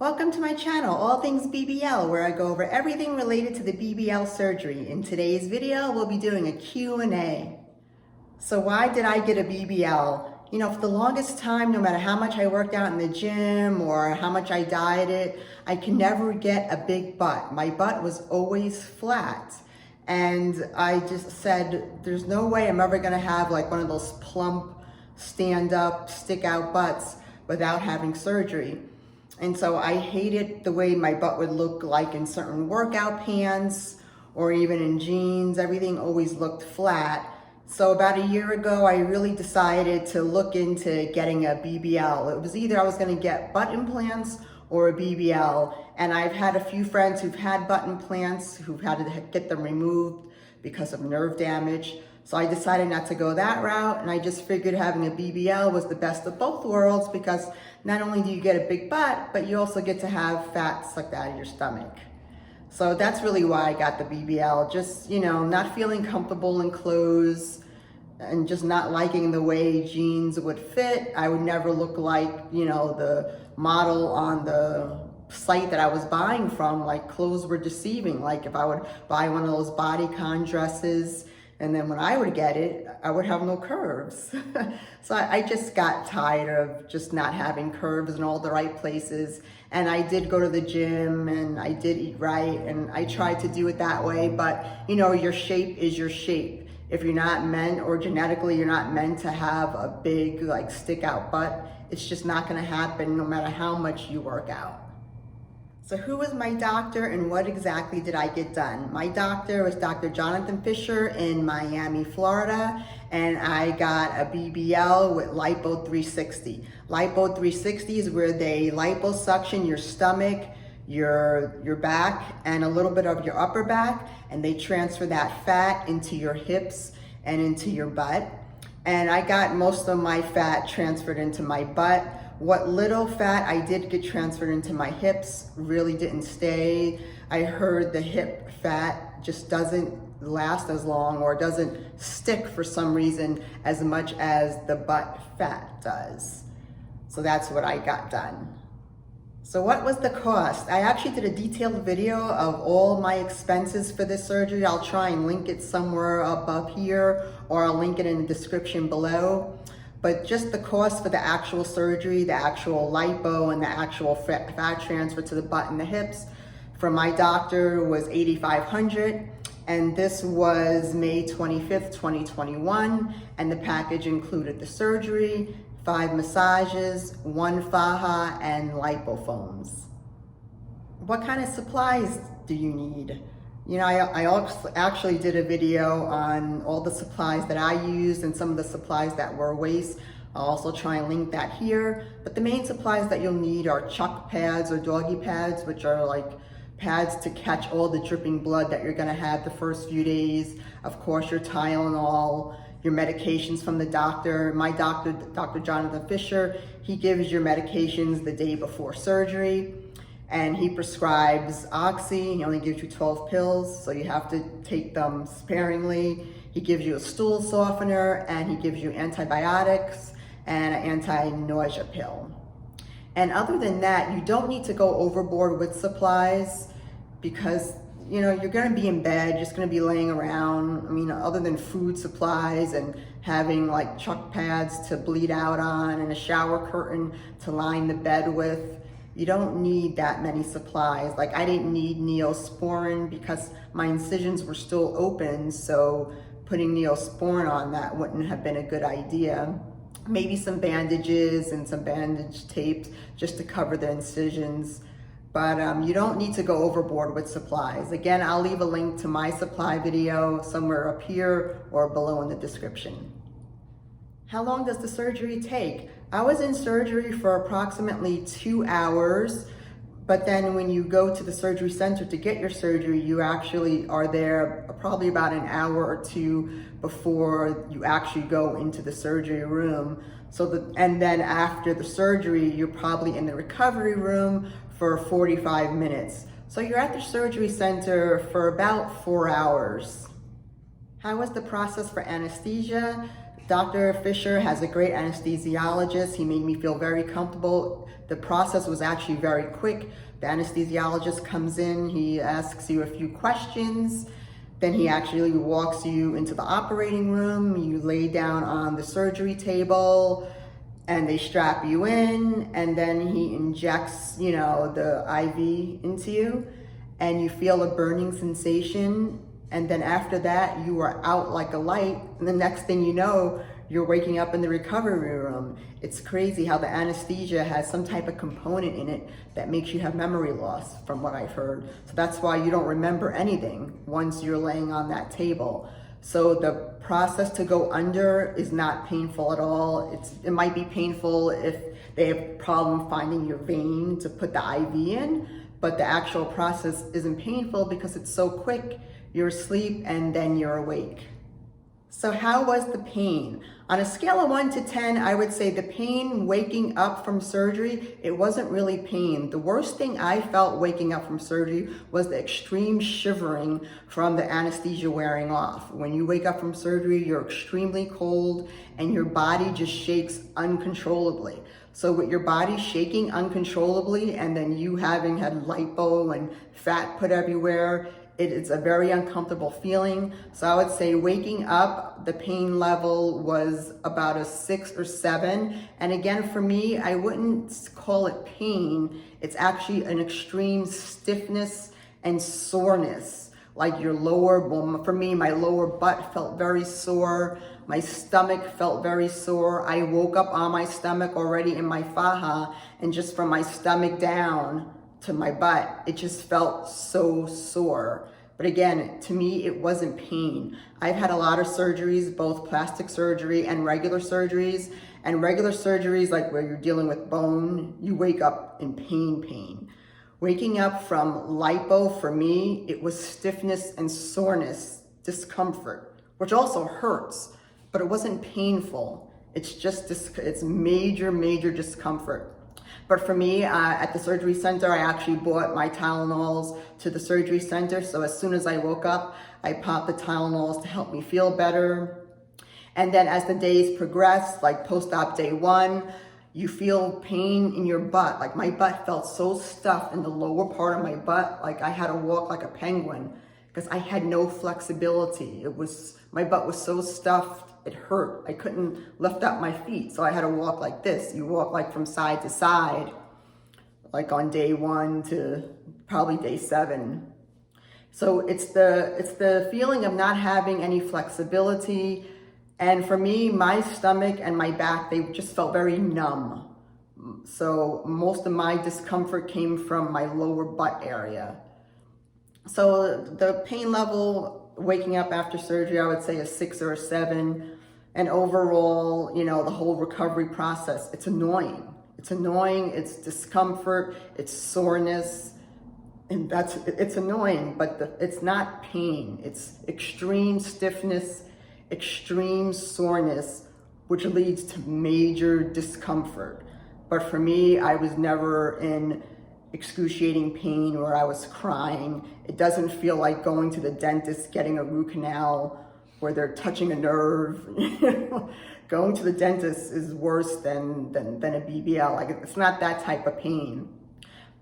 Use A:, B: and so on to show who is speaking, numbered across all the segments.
A: Welcome to my channel, All Things BBL, where I go over everything related to the BBL surgery. In today's video, we'll be doing a Q&A. So why did I get a BBL? You know, for the longest time, no matter how much I worked out in the gym or how much I dieted, I could never get a big butt. My butt was always flat. And I just said, there's no way I'm ever gonna have like one of those plump, stand up, stick out butts without having surgery. And so I hated the way my butt would look like in certain workout pants or even in jeans. Everything always looked flat. So about a year ago, I really decided to look into getting a BBL. It was either I was gonna get butt implants or a BBL. And I've had a few friends who've had butt implants, who've had to get them removed because of nerve damage. So I decided not to go that route, and I just figured having a BBL was the best of both worlds because not only do you get a big butt, but you also get to have fat sucked out of your stomach. So that's really why I got the BBL. Just, you know, not feeling comfortable in clothes and just not liking the way jeans would fit. I would never look like, you know, the model on the site that I was buying from. Like, clothes were deceiving. Like, if I would buy one of those bodycon dresses, and then when I would get it, I would have no curves. So I just got tired of just not having curves in all the right places. And I did go to the gym and I did eat right and I tried to do it that way. But you know, your shape is your shape. If you're not meant, or genetically you're not meant to have a big like stick out butt, it's just not gonna happen no matter how much you work out. So who was my doctor and what exactly did I get done? My doctor was Dr. Jonathan Fisher in Miami, Florida, and I got a BBL with Lipo 360. Lipo 360 is where they liposuction your stomach, your back, and a little bit of your upper back, and they transfer that fat into your hips and into your butt. And I got most of my fat transferred into my butt. What little fat I did get transferred into my hips really didn't stay. I heard the hip fat just doesn't last as long or doesn't stick for some reason as much as the butt fat does. So that's what I got done. So what was the cost? I actually did a detailed video of all my expenses for this surgery. I'll try and link it somewhere above here, or I'll link it in the description below. But just the cost for the actual surgery, the actual lipo, and the actual fat transfer to the butt and the hips from my doctor was $8,500. And this was May 25th, 2021. And the package included the surgery, 5 massages, 1 faja, and lipofoams. What kind of supplies do you need? You know, I actually did a video on all the supplies that I used and some of the supplies that were waste. I'll also try and link that here. But the main supplies that you'll need are chuck pads or doggy pads, which are like pads to catch all the dripping blood that you're gonna have the first few days. Of course, your Tylenol, your medications from the doctor. My doctor, Dr. Jonathan Fisher, he gives your medications the day before surgery. And he prescribes Oxy. He only gives you 12 pills, so you have to take them sparingly. He gives you a stool softener, and he gives you antibiotics and an anti-nausea pill. And other than that, you don't need to go overboard with supplies because, you know, you're gonna be in bed, just gonna be laying around. I mean, other than food supplies and having like chuck pads to bleed out on and a shower curtain to line the bed with, you don't need that many supplies. Like, I didn't need Neosporin because my incisions were still open, so putting Neosporin on that wouldn't have been a good idea. Maybe some bandages and some bandage tapes just to cover the incisions. But you don't need to go overboard with supplies. Again, I'll leave a link to my supply video somewhere up here or below in the description. How long does the surgery take? I was in surgery for approximately 2 hours, but then when you go to the surgery center to get your surgery, you actually are there probably about an hour or two before you actually go into the surgery room. And then after the surgery, you're probably in the recovery room for 45 minutes. So you're at the surgery center for about 4 hours. How was the process for anesthesia? Dr. Fisher has a great anesthesiologist. He made me feel very comfortable. The process was actually very quick. The anesthesiologist comes in, he asks you a few questions, then he actually walks you into the operating room. You lay down on the surgery table and they strap you in, and then he injects, the IV into you, and you feel a burning sensation. And then after that, you are out like a light. And the next thing you know, you're waking up in the recovery room. It's crazy how the anesthesia has some type of component in it that makes you have memory loss, from what I've heard. So that's why you don't remember anything once you're laying on that table. So the process to go under is not painful at all. It might be painful if they have a problem finding your vein to put the IV in, but the actual process isn't painful because it's so quick. You're asleep and then you're awake. So how was the pain? On a scale of 1 to 10, I would say the pain waking up from surgery, it wasn't really pain. The worst thing I felt waking up from surgery was the extreme shivering from the anesthesia wearing off. When you wake up from surgery, you're extremely cold and your body just shakes uncontrollably. So with your body shaking uncontrollably and then you having had lipo and fat put everywhere, it's a very uncomfortable feeling. So I would say waking up, the pain level was about a 6 or 7. And again, for me, I wouldn't call it pain. It's actually an extreme stiffness and soreness. Like your for me, my lower butt felt very sore. My stomach felt very sore. I woke up on my stomach already in my faja, and just from my stomach down to my butt, it just felt so sore. But again, to me, it wasn't pain. I've had a lot of surgeries, both plastic surgery and regular surgeries. And regular surgeries, like where you're dealing with bone, you wake up in pain. Waking up from lipo, for me, it was stiffness and soreness, discomfort, which also hurts, but it wasn't painful. It's just, it's major discomfort. But for me, at the surgery center, I actually bought my Tylenols to the surgery center. So as soon as I woke up, I popped the Tylenols to help me feel better. And then as the days progress, like post-op day 1, you feel pain in your butt. Like my butt felt so stuffed in the lower part of my butt, like I had to walk like a penguin because I had no flexibility. My butt was so stuffed, it hurt. I couldn't lift up my feet, so I had to walk like this. You walk like from side to side, like on day 1 to probably day 7. So it's the feeling of not having any flexibility. And for me, my stomach and my back, they just felt very numb. So most of my discomfort came from my lower butt area. So the pain level waking up after surgery, I would say a 6 or a 7. And overall, the whole recovery process, it's annoying. It's discomfort, it's soreness, and it's annoying, but it's not pain. It's extreme stiffness, extreme soreness, which leads to major discomfort. But for me, I was never in excruciating pain where I was crying. It doesn't feel like going to the dentist, getting a root canal where they're touching a nerve. Going to the dentist is worse than a BBL. Like, it's not that type of pain.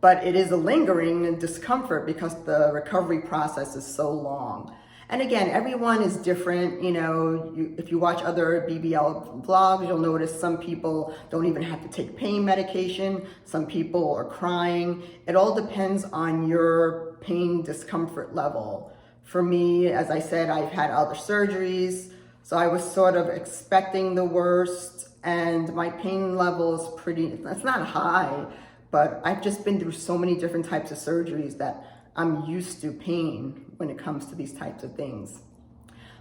A: But it is a lingering discomfort because the recovery process is so long. And again, everyone is different. If you watch other BBL vlogs, you'll notice some people don't even have to take pain medication. Some people are crying. It all depends on your pain discomfort level. For me, as I said, I've had other surgeries, so I was sort of expecting the worst, and my pain level is it's not high, but I've just been through so many different types of surgeries that I'm used to pain when it comes to these types of things.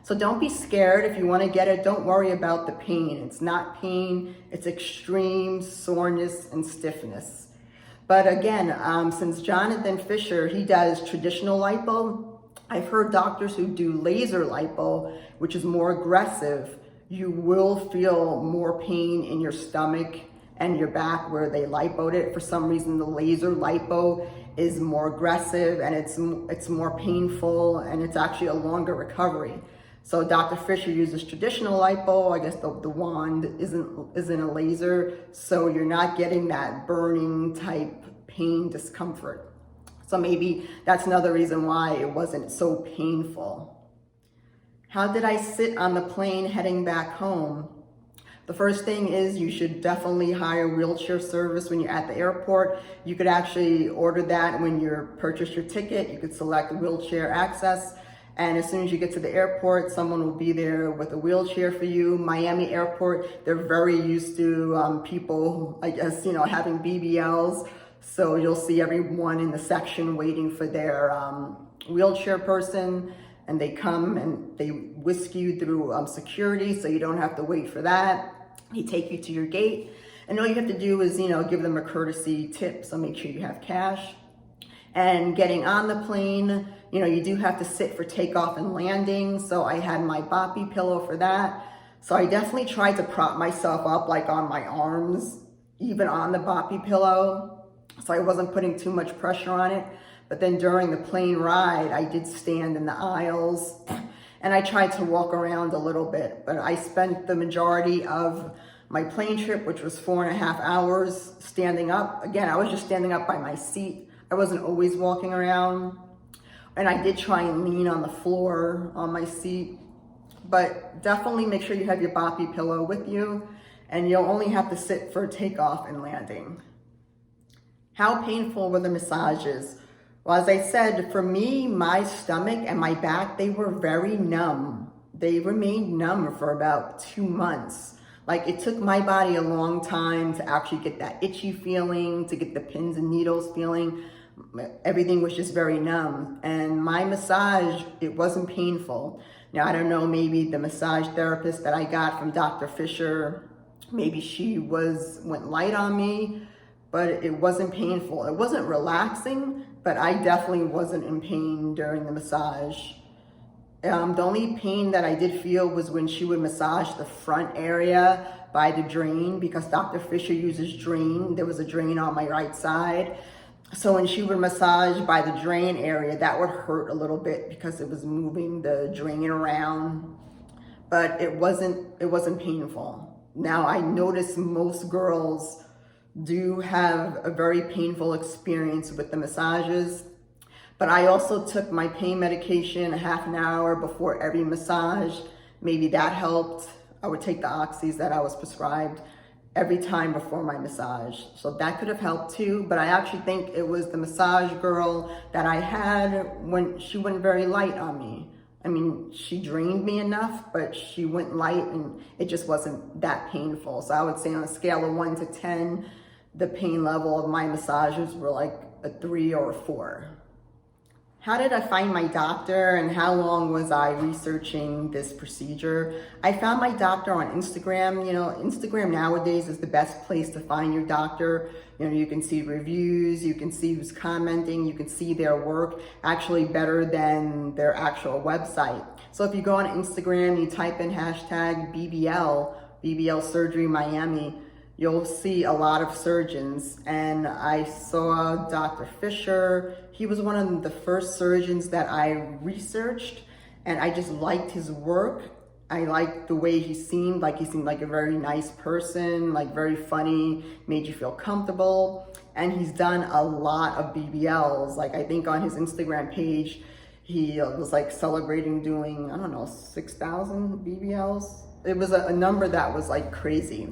A: So don't be scared. If you want to get it, don't worry about the pain. It's not pain, it's extreme soreness and stiffness. But again, since Jonathan Fisher, he does traditional lipo, I've heard doctors who do laser lipo, which is more aggressive. You will feel more pain in your stomach and your back where they lipoed it. For some reason, the laser lipo is more aggressive and it's more painful, and it's actually a longer recovery. So Dr. Fisher uses traditional lipo. I guess the wand isn't a laser, so you're not getting that burning type pain discomfort. So maybe that's another reason why it wasn't so painful. How did I sit on the plane heading back home? The first thing is you should definitely hire wheelchair service when you're at the airport. You could actually order that when you purchase your ticket. You could select wheelchair access. And as soon as you get to the airport, someone will be there with a wheelchair for you. Miami Airport, they're very used to people, I guess, having BBLs. So you'll see everyone in the section waiting for their wheelchair person. And they come and they whisk you through security, so you don't have to wait for that. They take you to your gate. And all you have to do is, give them a courtesy tip. So make sure you have cash. And getting on the plane, you do have to sit for takeoff and landing. So I had my boppy pillow for that. So I definitely tried to prop myself up like on my arms, even on the boppy pillow. So I wasn't putting too much pressure on it. But then during the plane ride, I did stand in the aisles and I tried to walk around a little bit, but I spent the majority of my plane trip, which was 4.5 hours, standing up. Again, I was just standing up by my seat. I wasn't always walking around. And I did try and lean on the floor on my seat, but definitely make sure you have your boppy pillow with you, and you'll only have to sit for takeoff and landing. How painful were the massages? Well, as I said, for me, my stomach and my back, they were very numb. They remained numb for about 2 months. Like, it took my body a long time to actually get that itchy feeling, to get the pins and needles feeling. Everything was just very numb. And my massage, it wasn't painful. Now, I don't know, maybe the massage therapist that I got from Dr. Fisher, maybe she went light on me, but it wasn't painful. It wasn't relaxing, but I definitely wasn't in pain during the massage. The only pain that I did feel was when she would massage the front area by the drain, because Dr. Fisher uses drain. There was a drain on my right side. So when she would massage by the drain area, that would hurt a little bit because it was moving the drain around, but it wasn't painful. Now, I notice most girls do have a very painful experience with the massages, but I also took my pain medication a half an hour before every massage. Maybe that helped. I would take the oxys that I was prescribed every time before my massage. So that could have helped too, but I actually think it was the massage girl that I had when she went very light on me. I mean, she drained me enough, but she went light and it just wasn't that painful. So I would say on a scale of 1 to 10, the pain level of my massages were like a 3 or a 4. How did I find my doctor and how long was I researching this procedure? I found my doctor on Instagram. Instagram nowadays is the best place to find your doctor. You can see reviews, you can see who's commenting, you can see their work, actually better than their actual website. So if you go on Instagram, you type in hashtag BBL Surgery Miami, you'll see a lot of surgeons. And I saw Dr. Fisher. He was one of the first surgeons that I researched, and I just liked his work. I liked the way he seemed like a very nice person, like very funny, made you feel comfortable. And he's done a lot of BBLs. Like, I think on his Instagram page, he was like celebrating doing, 6,000 BBLs. It was a number that was like crazy.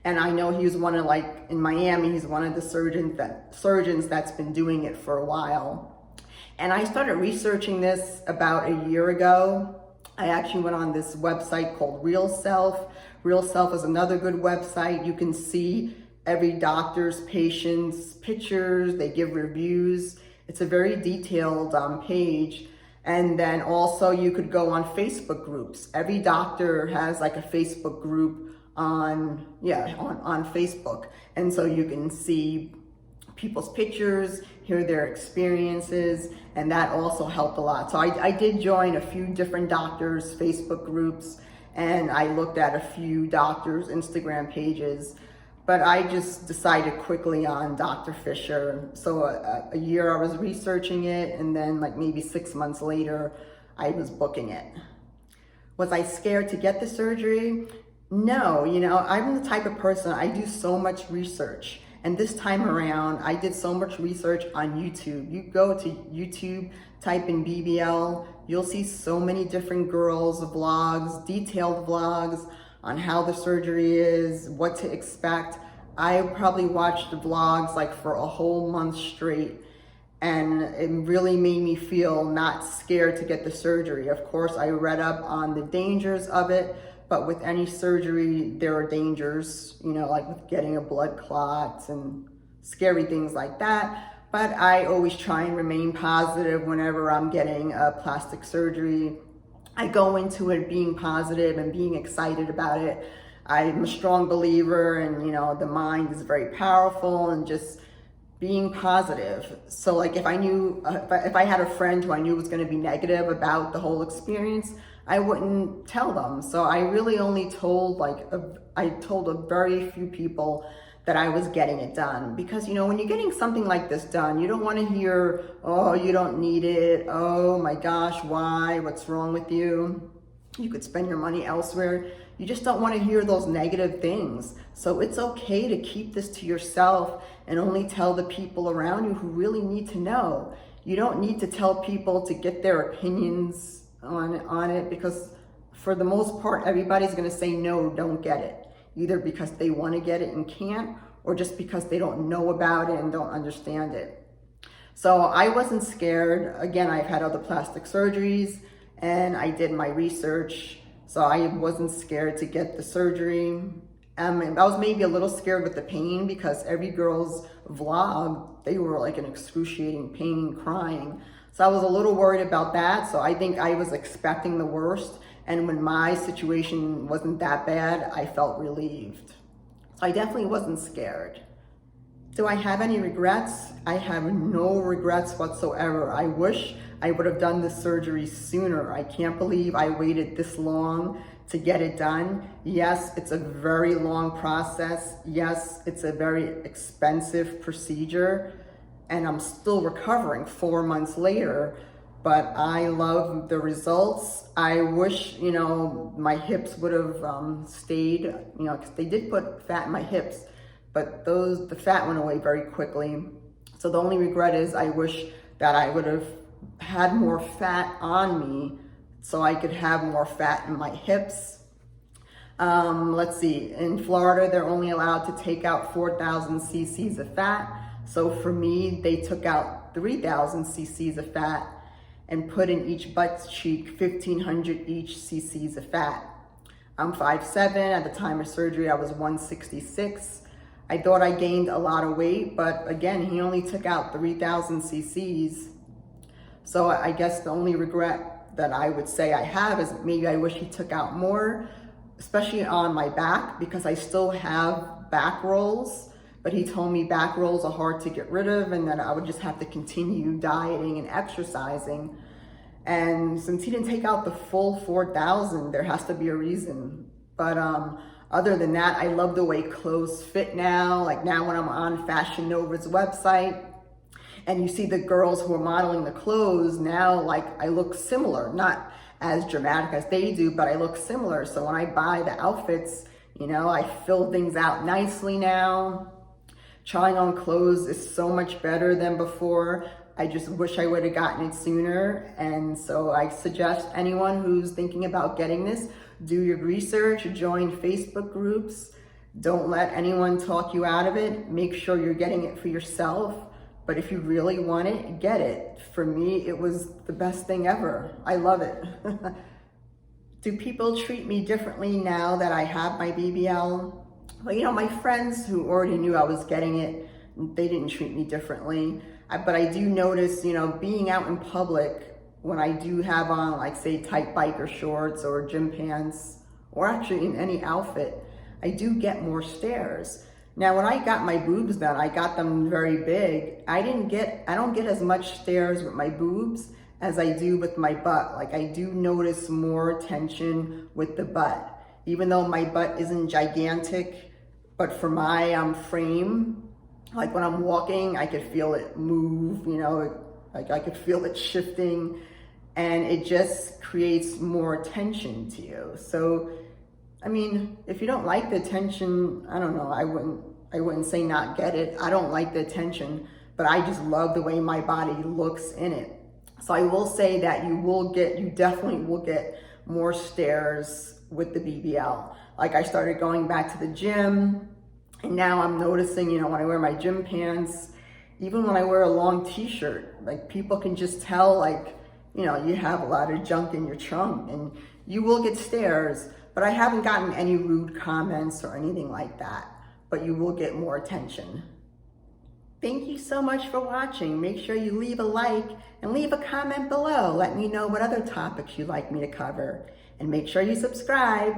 A: And I know he was one of, in Miami, he's one of the surgeons that's been doing it for a while. And I started researching this about a year ago. I actually went on this website called Real Self. Real Self is another good website. You can see every doctor's patient's pictures. They give reviews. It's a very detailed page. And then also you could go on Facebook groups. Every doctor has like a Facebook group on Facebook, and so you can see people's pictures, hear their experiences, and that also helped a lot. So I did join a few different doctors' Facebook groups, and I looked at a few doctors' Instagram pages, but I just decided quickly on Dr. Fisher. So a year I was researching it, and then like maybe 6 months later, I was booking it. Was I scared to get the surgery? No, I'm the type of person, I do so much research. And this time around, I did so much research on YouTube. You go to YouTube, type in BBL, you'll see so many different girls' vlogs, detailed vlogs on how the surgery is, what to expect. I probably watched the vlogs like for a whole month straight, and it really made me feel not scared to get the surgery. Of course, I read up on the dangers of it, but with any surgery, there are dangers, like with getting a blood clot and scary things like that. But I always try and remain positive whenever I'm getting a plastic surgery. I go into it being positive and being excited about it. I'm a strong believer, and the mind is very powerful, and just being positive. So like if I knew, if I had a friend who I knew was going to be negative about the whole experience, I wouldn't tell them. So I really only told I told a very few people that I was getting it done, because when you're getting something like this done, you don't want to hear, oh, you don't need it, oh my gosh, why, what's wrong with you, you could spend your money elsewhere. You just don't want to hear those negative things. So it's okay to keep this to yourself and only tell the people around you who really need to know. You don't need to tell people to get their opinions on it, because for the most part, everybody's going to say no, don't get it. Either because they want to get it and can't, or just because they don't know about it and don't understand it. So I wasn't scared. Again, I've had other plastic surgeries and I did my research. So I wasn't scared to get the surgery. I was maybe a little scared with the pain, because every girl's vlog, they were like in excruciating pain, crying. So I was a little worried about that. So I think I was expecting the worst. And when my situation wasn't that bad, I felt relieved. So I definitely wasn't scared. Do I have any regrets? I have no regrets whatsoever. I wish I would have done this surgery sooner. I can't believe I waited this long to get it done. Yes, it's a very long process. Yes, it's a very expensive procedure, and I'm still recovering 4 months later. But I love the results. I wish, my hips would have stayed, because they did put fat in my hips, but the fat went away very quickly. So the only regret is I wish that I would have had more fat on me so I could have more fat in my hips. Let's see, in Florida, they're only allowed to take out 4,000 cc's of fat. So for me, they took out 3,000 cc's of fat and put in each butt cheek 1,500 each cc's of fat. I'm 5'7". At the time of surgery, I was 166. I thought I gained a lot of weight, but again, he only took out 3,000 cc's. So I guess the only regret that I would say I have is maybe I wish he took out more, especially on my back, because I still have back rolls. But he told me back rolls are hard to get rid of, and that I would just have to continue dieting and exercising. And since he didn't take out the full 4,000, there has to be a reason. But other than that, I love the way clothes fit now. Like now when I'm on Fashion Nova's website and you see the girls who are modeling the clothes, now like I look similar, not as dramatic as they do, but I look similar. So when I buy the outfits, I fill things out nicely now. Trying on clothes is so much better than before. I just wish I would have gotten it sooner. And so I suggest anyone who's thinking about getting this, do your research, join Facebook groups. Don't let anyone talk you out of it. Make sure you're getting it for yourself. But if you really want it, get it. For me, it was the best thing ever. I love it. Do people treat me differently now that I have my BBL? Well, my friends who already knew I was getting it, they didn't treat me differently. But I do notice, being out in public, when I do have on, like, say, tight biker shorts or gym pants, or actually in any outfit, I do get more stares. Now, when I got my boobs done, I got them very big. I don't get as much stares with my boobs as I do with my butt. Like, I do notice more tension with the butt. Even though my butt isn't gigantic, but for my frame, like when I'm walking, I could feel it move, like I could feel it shifting. and it just creates more attention to you. So, I mean, if you don't like the attention, I don't know, I wouldn't say not get it. I don't like the attention, but I just love the way my body looks in it. So I will say that you definitely will get more stares with the BBL. Like, I started going back to the gym, and now I'm noticing, you know, when I wear my gym pants, even when I wear a long t-shirt, like, people can just tell, like, you know, you have a lot of junk in your trunk, and you will get stares, but I haven't gotten any rude comments or anything like that, but you will get more attention. Thank you so much for watching. Make sure you leave a like and leave a comment below. Let me know what other topics you'd like me to cover, and make sure you subscribe.